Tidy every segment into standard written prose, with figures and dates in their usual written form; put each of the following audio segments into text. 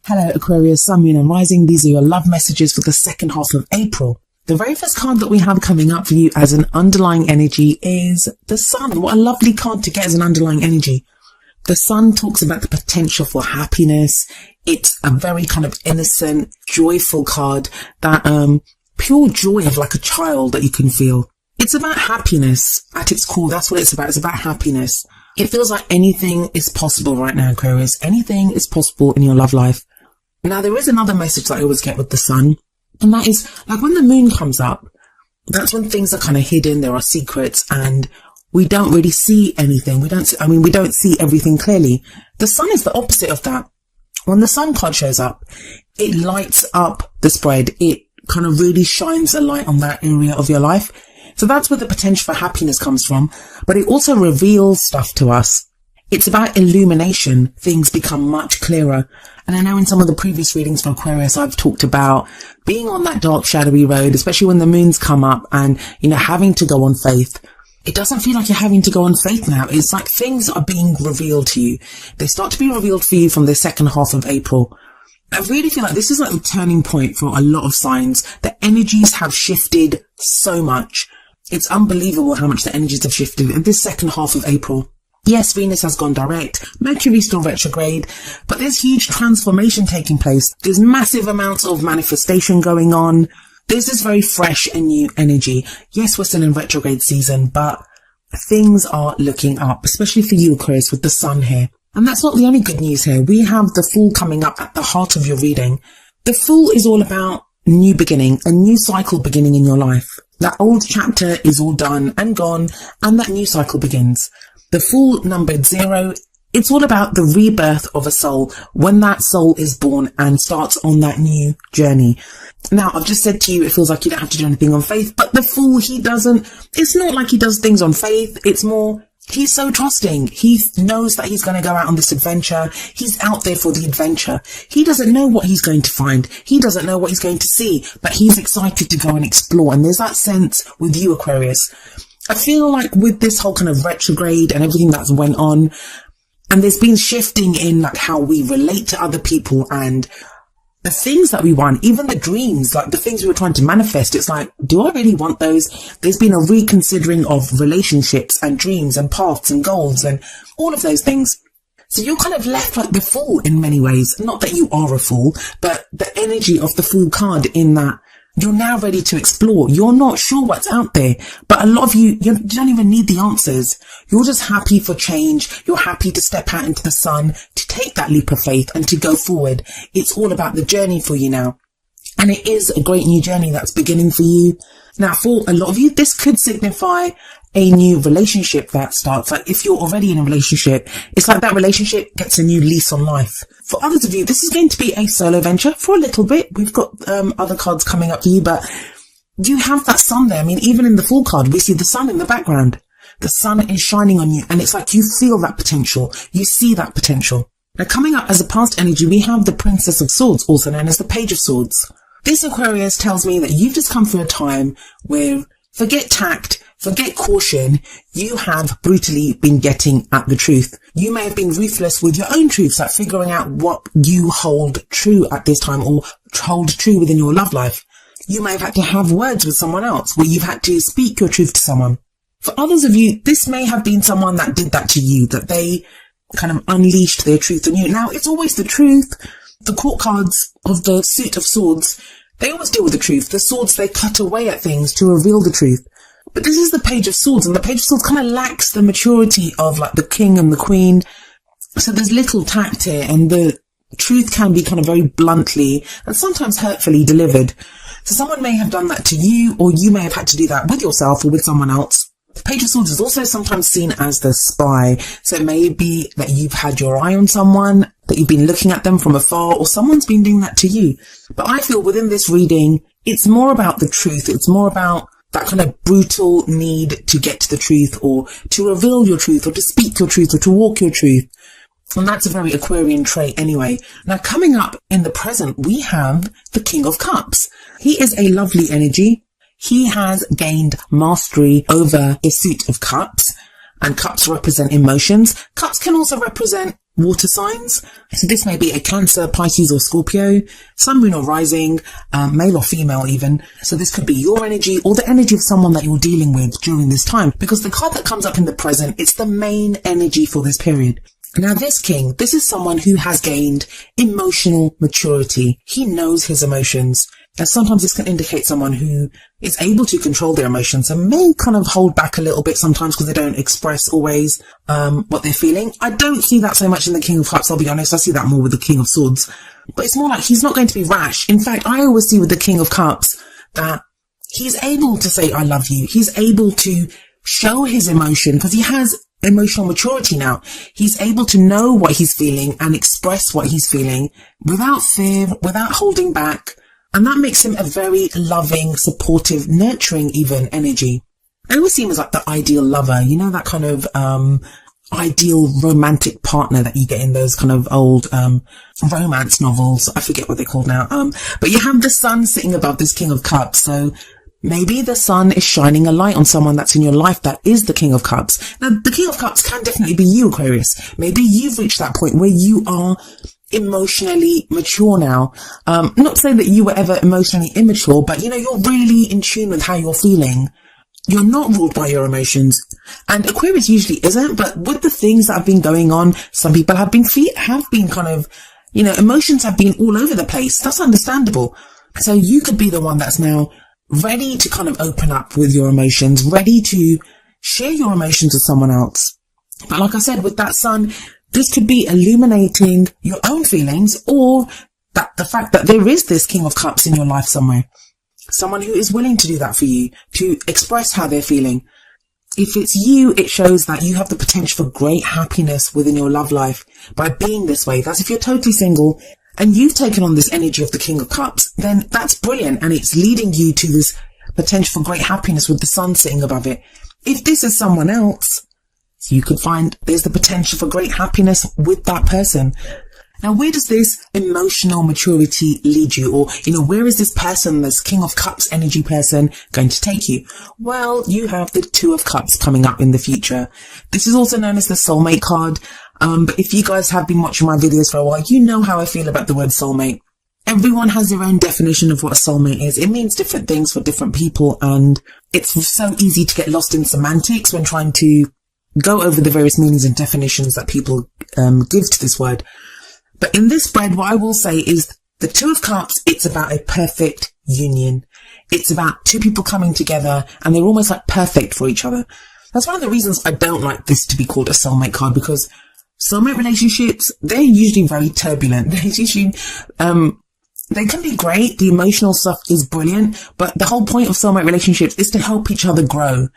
Hello Aquarius, Sun, Moon and Rising. These are your love messages for the second half of April. The very first card that we have coming up for you as an underlying energy is the Sun. What a lovely card to get as an underlying energy. The Sun talks about the potential for happiness. It's a very kind of innocent, joyful card, that pure joy of like a child that you can feel. It's about happiness at its core. That's what it's about. It's about happiness. It feels like anything is possible right now, Aquarius. Anything is possible in your love life. Now, there is another message that I always get with the Sun, and that is, like, when the moon comes up, that's when things are kind of hidden, there are secrets, and we don't really see anything. We don't see everything clearly. The Sun is the opposite of that. When the Sun card shows up, it lights up the spread. It kind of really shines a light on that area of your life. So that's where the potential for happiness comes from, but it also reveals stuff to us. It's about illumination. Things become much clearer. And I know in some of the previous readings for Aquarius, I've talked about being on that dark, shadowy road, especially when the moons come up and, having to go on faith. It doesn't feel like you're having to go on faith now. It's like things are being revealed to you. They start to be revealed for you from the second half of April. I really feel like this is like a turning point for a lot of signs. The energies have shifted so much. It's unbelievable how much the energies have shifted in this second half of April. Yes, Venus has gone direct, Mercury's still retrograde, but there's huge transformation taking place. There's massive amounts of manifestation going on. There's this very fresh and new energy. Yes, we're still in retrograde season, but things are looking up, especially for you, Aquarius, with the Sun here. And that's not the only good news here. We have the Fool coming up at the heart of your reading. The Fool is all about new beginning, a new cycle beginning in your life. That old chapter is all done and gone, and that new cycle begins. The Fool numbered 0. It's all about the rebirth of a soul, when that soul is born and starts on that new journey. Now, I've just said to you, it feels like you don't have to do anything on faith, but the Fool, it's not like he does things on faith. It's more, he's so trusting. He knows that he's going to go out on this adventure. He's out there for the adventure. He doesn't know what he's going to find. He doesn't know what he's going to see, but he's excited to go and explore. And there's that sense with you, Aquarius. I feel like with this whole kind of retrograde and everything that's went on, and there's been shifting in like how we relate to other people and the things that we want, even the dreams, like the things we were trying to manifest. It's like, do I really want those? There's been a reconsidering of relationships and dreams and paths and goals and all of those things. So you're kind of left like the Fool in many ways. Not that you are a fool, but the energy of the Fool card in that you're now ready to explore. You're not sure what's out there, but a lot of you don't even need the answers. You're just happy for change. You're happy to step out into the sun, to take that leap of faith and to go forward. It's all about the journey for you now. And it is a great new journey that's beginning for you. Now, for a lot of you, this could signify a new relationship that starts. Like if you're already in a relationship, it's like that relationship gets a new lease on life. For others of you, this is going to be a solo venture for a little bit. We've got other cards coming up for you, but you have that Sun there. I mean, even in the Fool card, we see the Sun in the background. The Sun is shining on you, and it's like you feel that potential. You see that potential. Now, coming up as a past energy, we have the Princess of Swords, also known as the Page of Swords. This, Aquarius, tells me that you've just come through a time where forget tact, forget caution, you have brutally been getting at the truth. You may have been ruthless with your own truths, like figuring out what you hold true at this time or hold true within your love life. You may have had to have words with someone else where you've had to speak your truth to someone. For others of you, this may have been someone that did that to you, that they kind of unleashed their truth on you. Now, it's always the truth. The court cards of the Suit of Swords, they always deal with the truth. The swords, they cut away at things to reveal the truth. But this is the Page of Swords, and the Page of Swords kind of lacks the maturity of like the king and the queen. So there's little tact here, and the truth can be kind of very bluntly and sometimes hurtfully delivered. So someone may have done that to you, or you may have had to do that with yourself or with someone else. The Page of Swords is also sometimes seen as the spy. So it may be that you've had your eye on someone, that you've been looking at them from afar, or someone's been doing that to you. But I feel within this reading, it's more about the truth. It's more about that kind of brutal need to get to the truth, or to reveal your truth, or to speak your truth, or to walk your truth. And that's a very Aquarian trait anyway. Now, coming up in the present, we have the King of Cups. He is a lovely energy. He has gained mastery over the Suit of Cups, and cups represent emotions. Cups can also represent water signs. So this may be a Cancer, Pisces or Scorpio, Sun, Moon or Rising, male or female even. So this could be your energy or the energy of someone that you're dealing with during this time, because the card that comes up in the present, it's the main energy for this period. Now this king, this is someone who has gained emotional maturity. He knows his emotions. Now sometimes this can indicate someone who is able to control their emotions and may kind of hold back a little bit sometimes because they don't express always what they're feeling. I don't see that so much in the King of Cups, I'll be honest. I see that more with the King of Swords. But it's more like he's not going to be rash. In fact, I always see with the King of Cups that he's able to say, I love you. He's able to show his emotion because he has emotional maturity now. He's able to know what he's feeling and express what he's feeling without fear, without holding back. And that makes him a very loving, supportive, nurturing even energy. I always see him as like the ideal lover, you know, that kind of ideal romantic partner that you get in those kind of old romance novels. I forget what they're called now. But you have the sun sitting above this King of Cups. So maybe the sun is shining a light on someone that's in your life that is the King of Cups. Now, the King of Cups can definitely be you, Aquarius. Maybe you've reached that point where you are emotionally mature now. Not saying that you were ever emotionally immature, but you know, you're really in tune with how you're feeling. You're not ruled by your emotions. And Aquarius usually isn't, but with the things that have been going on, some people have been kind of, you know, emotions have been all over the place. That's understandable. So you could be the one that's now ready to kind of open up with your emotions, ready to share your emotions with someone else. But like I said, with that sun, this could be illuminating your own feelings, or that the fact that there is this King of Cups in your life somewhere. Someone who is willing to do that for you, to express how they're feeling. If it's you, it shows that you have the potential for great happiness within your love life by being this way. That's if you're totally single and you've taken on this energy of the King of Cups, then that's brilliant. And it's leading you to this potential for great happiness with the sun sitting above it. If this is someone else, you could find there's the potential for great happiness with that person. Now, where does this emotional maturity lead you? Or, you know, where is this person, this King of Cups energy person, going to take you? Well, you have the Two of Cups coming up in the future. This is also known as the soulmate card. But if you guys have been watching my videos for a while, you know how I feel about the word soulmate. Everyone has their own definition of what a soulmate is. It means different things for different people. And it's so easy to get lost in semantics when trying to go over the various meanings and definitions that people give to this word. But in this spread, what I will say is the Two of Cups, it's about a perfect union. It's about two people coming together and they're almost like perfect for each other. That's one of the reasons I don't like this to be called a soulmate card, because soulmate relationships, they're usually very turbulent. They're usually, they can be great. The emotional stuff is brilliant, but the whole point of soulmate relationships is to help each other grow.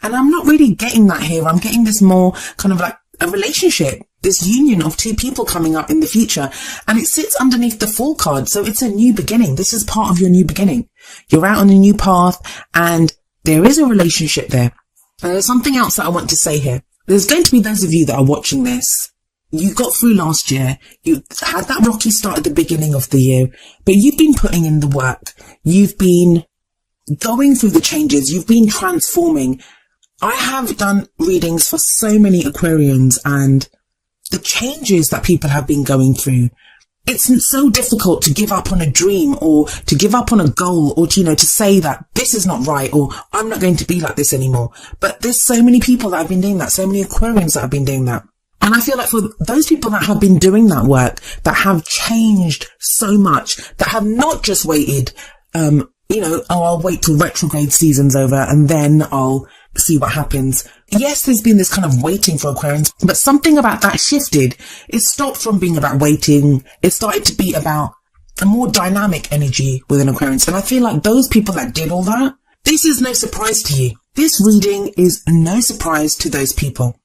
And I'm not really getting that here. I'm getting this more kind of like a relationship, this union of two people coming up in the future. And it sits underneath the Fool card. So it's a new beginning. This is part of your new beginning. You're out on a new path and there is a relationship there. And there's something else that I want to say here. There's going to be those of you that are watching this. You got through last year. You had that rocky start at the beginning of the year, but you've been putting in the work. You've been going through the changes. You've been transforming. I have done readings for so many Aquarians, and the changes that people have been going through, it's so difficult to give up on a dream or to give up on a goal or to, you know, to say that this is not right or I'm not going to be like this anymore. But there's so many people that have been doing that, so many Aquarians that have been doing that. And I feel like for those people that have been doing that work, that have changed so much, that have not just waited, you know, oh, I'll wait till retrograde season's over and then I'll see what happens. Yes, there's been this kind of waiting for Aquarians, but something about that shifted. It stopped from being about waiting. It started to be about a more dynamic energy within Aquarians. And I feel like those people that did all that, this is no surprise to you. This reading is no surprise to those people.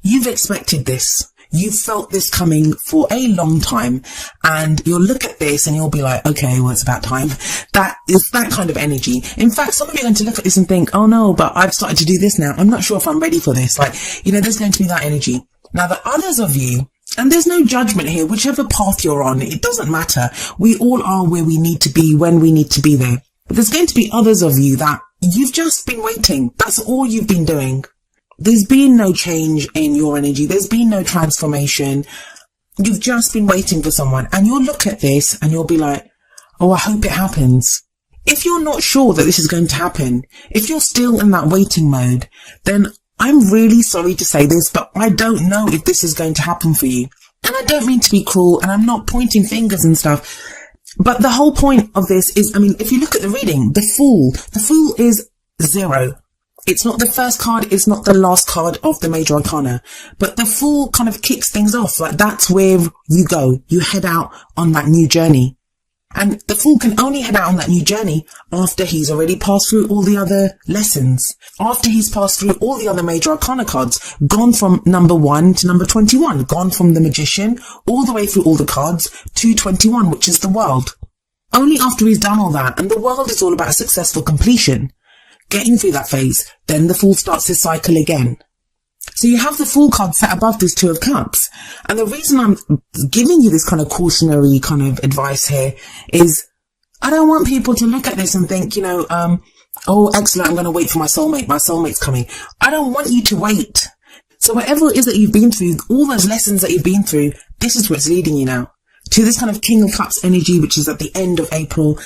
You've expected this. You've felt this coming for a long time, and you'll look at this and you'll be like, okay, well, it's about time. That is that kind of energy. In fact, some of you are going to look at this and think, oh no, but I've started to do this now. I'm not sure if I'm ready for this. Like, you know, there's going to be that energy. Now, the others of you, and there's no judgment here, whichever path you're on, it doesn't matter. We all are where we need to be when we need to be there. But there's going to be others of you that you've just been waiting. That's all you've been doing. There's been no change in your energy. There's been no transformation. You've just been waiting for someone, and you'll look at this and you'll be like, oh, I hope it happens. If you're not sure that this is going to happen, if you're still in that waiting mode, then I'm really sorry to say this, but I don't know if this is going to happen for you. And I don't mean to be cruel, and I'm not pointing fingers and stuff, but the whole point of this is, I mean, if you look at the reading, the Fool is 0. It's not the first card, it's not the last card of the major arcana, but the Fool kind of kicks things off. Like, that's where you go. You head out on that new journey. And the Fool can only head out on that new journey after he's already passed through all the other lessons. After he's passed through all the other major arcana cards, gone from number 1 to number 21, gone from the Magician all the way through all the cards to 21, which is the World. Only after he's done all that, and the World is all about successful completion, getting through that phase, then the Fool starts his cycle again. So you have the Fool card set above this Two of Cups. And the reason I'm giving you this kind of cautionary kind of advice here is I don't want people to look at this and think, oh, excellent, I'm going to wait for my soulmate. My soulmate's coming. I don't want you to wait. So whatever it is that you've been through, all those lessons that you've been through, this is what's leading you now to this kind of King of Cups energy, which is at the end of April,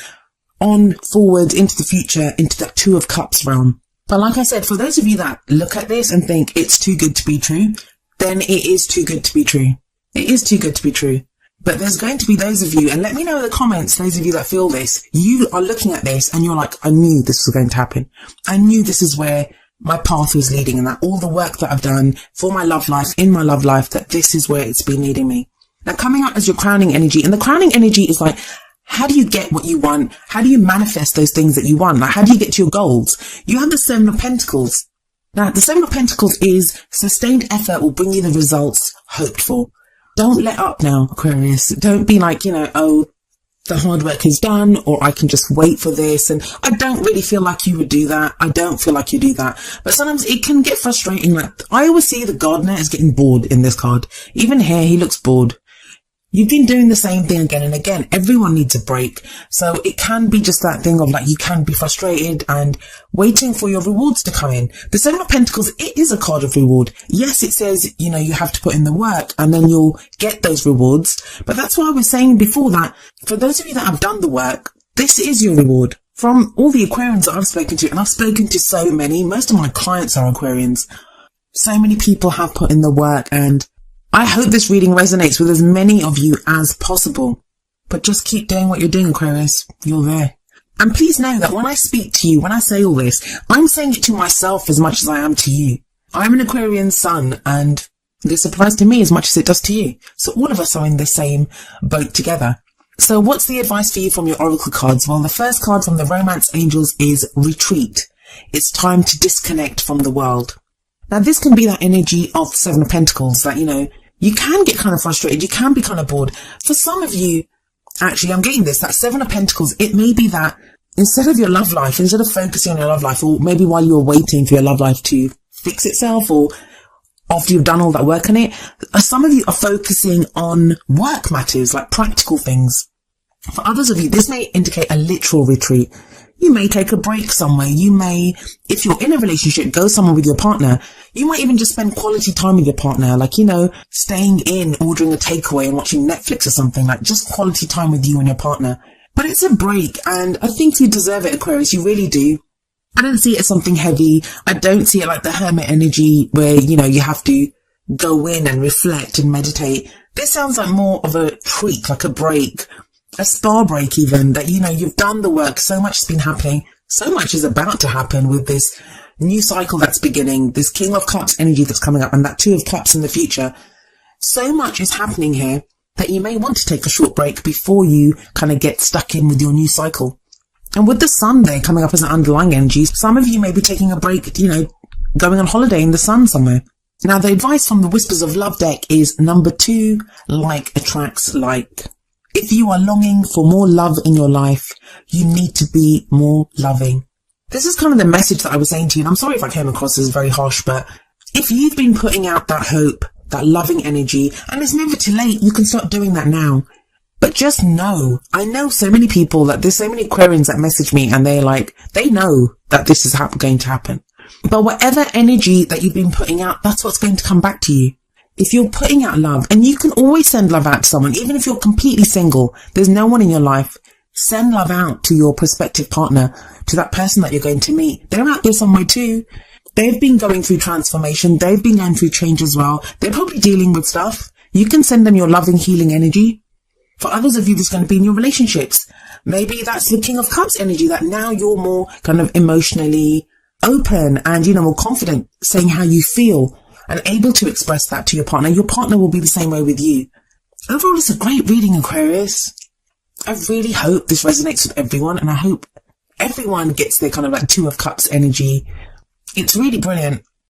on forward into the future, into that Two of Cups realm. But like I said, for those of you that look at this and think it's too good to be true, then it is too good to be true. It is too good to be true. But there's going to be those of you, and let me know in the comments, those of you that feel this, you are looking at this and you're like, I knew this was going to happen. I knew this is where my path was leading, and that all the work that I've done for my love life, in my love life, that this is where it's been leading me. Now, coming out as your crowning energy, and the crowning energy is like, how do you get what you want? How do you manifest those things that you want? Like, how do you get to your goals? You have the Seven of Pentacles. Now, the Seven of Pentacles is sustained effort will bring you the results hoped for. Don't let up now, Aquarius. Don't be like, oh, the hard work is done, or I can just wait for this. And I don't really feel like you would do that. I don't feel like you do that. But sometimes it can get frustrating. Like, I always see the gardener is getting bored in this card. Even here, he looks bored. You've been doing the same thing again and again. Everyone needs a break. So it can be just that thing of like, you can be frustrated and waiting for your rewards to come in. The Seven of Pentacles, it is a card of reward. Yes, it says, you have to put in the work and then you'll get those rewards. But that's why I was saying before that, for those of you that have done the work, this is your reward. From all the Aquarians that I've spoken to, and I've spoken to so many, most of my clients are Aquarians. So many people have put in the work, and I hope this reading resonates with as many of you as possible. But just keep doing what you're doing, Aquarius. You're there. And please know that when I speak to you, when I say all this, I'm saying it to myself as much as I am to you. I'm an Aquarian sun, and this applies to me as much as it does to you. So all of us are in the same boat together. So what's the advice for you from your oracle cards? Well, the first card from the Romance Angels is retreat. It's time to disconnect from the world. Now, this can be that energy of the Seven of Pentacles that, you can get kind of frustrated. You can be kind of bored. For some of you, actually, I'm getting this, that Seven of Pentacles, it may be that instead of your love life, instead of focusing on your love life, or maybe while you're waiting for your love life to fix itself, or after you've done all that work on it, some of you are focusing on work matters, like practical things. For others of you, this may indicate a literal retreat. You may take a break somewhere. You may, if you're in a relationship, go somewhere with your partner. You might even just spend quality time with your partner, like, staying in, ordering a takeaway and watching Netflix or something, like just quality time with you and your partner. But it's a break, and I think you deserve it, Aquarius. You really do. I don't see it as something heavy. I don't see it like the hermit energy where, you have to go in and reflect and meditate. This sounds like more of a treat, like a break. A spa break even, that, you've done the work, so much has been happening, so much is about to happen with this new cycle that's beginning, this King of Cups energy that's coming up, and that Two of Cups in the future. So much is happening here that you may want to take a short break before you kind of get stuck in with your new cycle. And with the Sun there coming up as an underlying energy, some of you may be taking a break, going on holiday in the sun somewhere. Now, the advice from the Whispers of Love deck is number 2, like attracts like. If you are longing for more love in your life, you need to be more loving. This is kind of the message that I was saying to you, and I'm sorry if I came across as very harsh, but if you've been putting out that hope, that loving energy, and it's never too late, you can start doing that now. But just know, I know so many people that there's so many Aquarians that message me and they're like, they know that this is going to happen. But whatever energy that you've been putting out, that's what's going to come back to you. if you're putting out love, and you can always send love out to someone, even if you're completely single, there's no one in your life, send love out to your prospective partner, to that person that you're going to meet. They're out there somewhere too. They've been going through transformation. They've been going through change as well. They're probably dealing with stuff. You can send them your loving, healing energy. For others of you, that's going to be in your relationships. Maybe that's the King of Cups energy, that now you're more kind of emotionally open and, more confident, saying how you feel and able to express that to your partner. Your partner will be the same way with you. Overall, it's a great reading, Aquarius. I really hope this resonates with everyone, and I hope everyone gets their kind of like Two of Cups energy. It's really brilliant.